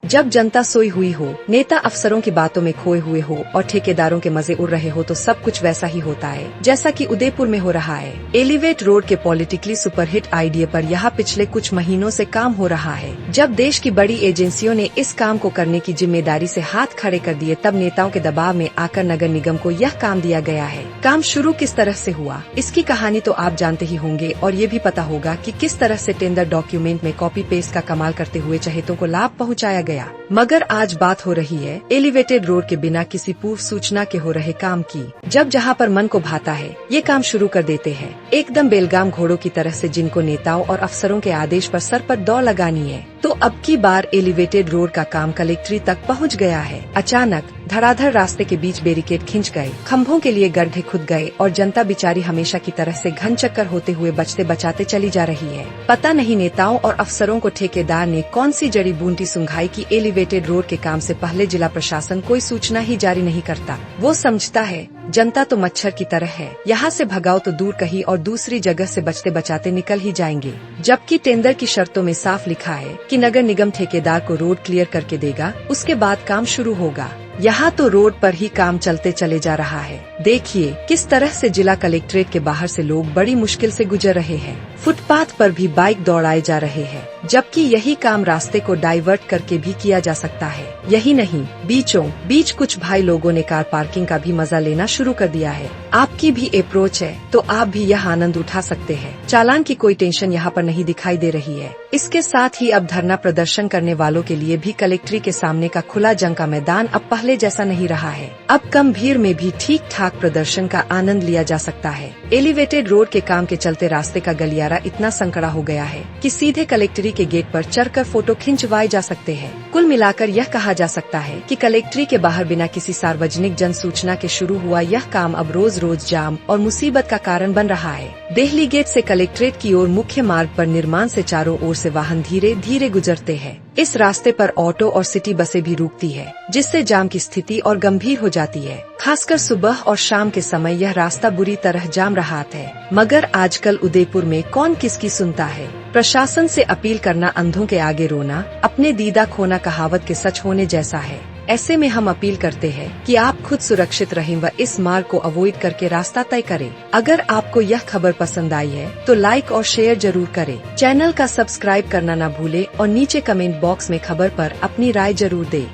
जब जनता सोई हुई हो, नेता अफसरों की बातों में खोए हुए हो और ठेकेदारों के मजे उड़ रहे हो तो सब कुछ वैसा ही होता है जैसा कि उदयपुर में हो रहा है। एलिवेट रोड के पॉलिटिकली सुपरहिट आइडिया पर यहाँ पिछले कुछ महीनों से काम हो रहा है। जब देश की बड़ी एजेंसियों ने इस काम को करने की जिम्मेदारी से हाथ खड़े कर दिए, तब नेताओं के दबाव में आकर नगर निगम को यह काम दिया गया है। काम शुरू किस तरह से हुआ, इसकी कहानी तो आप जानते ही होंगे और ये भी पता होगा कि किस तरह से टेंडर डॉक्यूमेंट में कॉपी पेस्ट का कमाल करते हुए चहेतों को लाभ पहुँचाया गया। मगर आज बात हो रही है एलिवेटेड रोड के बिना किसी पूर्व सूचना के हो रहे काम की। जब जहाँ पर मन को भाता है ये काम शुरू कर देते हैं, एकदम बेलगाम घोड़ों की तरह से, जिनको नेताओं और अफसरों के आदेश पर सर पर दौड़ लगानी है। तो अब की बार एलिवेटेड रोड का काम कलेक्ट्री तक पहुंच गया है। अचानक धड़ाधड़ रास्ते के बीच बैरिकेड खिंच गए, खंभों के लिए गड्ढे खुद गए और जनता बेचारी हमेशा की तरह से घन चक्कर होते हुए बचते बचाते चली जा रही है। पता नहीं नेताओं और अफसरों को ठेकेदार ने कौन सी जड़ी बूटी सुंघाई कि एलिवेटेड रोड के काम से पहले जिला प्रशासन कोई सूचना ही जारी नहीं करता। वो समझता है जनता तो मच्छर की तरह है, यहाँ से भगाओ तो दूर कहीं और दूसरी जगह से बचते बचाते निकल ही जाएंगे। जबकि टेंडर की शर्तों में साफ लिखा है कि नगर निगम ठेकेदार को रोड क्लियर करके देगा, उसके बाद काम शुरू होगा। यहाँ तो रोड पर ही काम चलते चले जा रहा है। देखिए किस तरह से जिला कलेक्ट्रेट के बाहर से लोग बड़ी मुश्किल से गुजर रहे हैं। फुटपाथ पर भी बाइक दौड़ाए जा रहे हैं, जबकि यही काम रास्ते को डाइवर्ट करके भी किया जा सकता है। यही नहीं, बीचों बीच कुछ भाई लोगों ने कार पार्किंग का भी मजा लेना शुरू कर दिया है। आपकी भी अप्रोच है तो आप भी यह आनंद उठा सकते हैं। चालान की कोई टेंशन यहाँ पर नहीं दिखाई दे रही है। इसके साथ ही अब धरना प्रदर्शन करने वालों के लिए भी कलेक्ट्री के सामने का खुला जंग का मैदान अब पहले जैसा नहीं रहा है। अब कम भीड़ में भी ठीक ठाक प्रदर्शन का आनंद लिया जा सकता है। एलिवेटेड रोड के काम के चलते रास्ते का गलियारा इतना संकड़ा हो गया है कि सीधे कलेक्ट्री के गेट पर चढ़कर फोटो खिंचवाए जा सकते हैं। कुल मिलाकर यह कहा जा सकता है कि कलेक्ट्री के बाहर बिना किसी सार्वजनिक जन सूचना के शुरू हुआ यह काम अब रोज रोज जाम और मुसीबत का कारण बन रहा है। देहली गेट से कलेक्ट्रेट की ओर मुख्य मार्ग पर निर्माण से चारों ओर से वाहन धीरे धीरे गुजरते हैं। इस रास्ते पर ऑटो और सिटी बसें भी रुकती है, जिससे जाम की स्थिति और गंभीर हो जाती है। खासकर सुबह और शाम के समय यह रास्ता बुरी तरह जाम रहा है। मगर आजकल उदयपुर में कौन किसकी सुनता है। प्रशासन से अपील करना अंधों के आगे रोना, अपने दीदा खोना कहावत के सच होने जैसा है। ऐसे में हम अपील करते हैं कि आप खुद सुरक्षित रहें व इस मार्ग को अवॉइड करके रास्ता तय करें। अगर आपको यह खबर पसंद आई है तो लाइक और शेयर जरूर करें। चैनल का सब्सक्राइब करना न भूलें और नीचे कमेंट बॉक्स में खबर पर अपनी राय जरूर दें।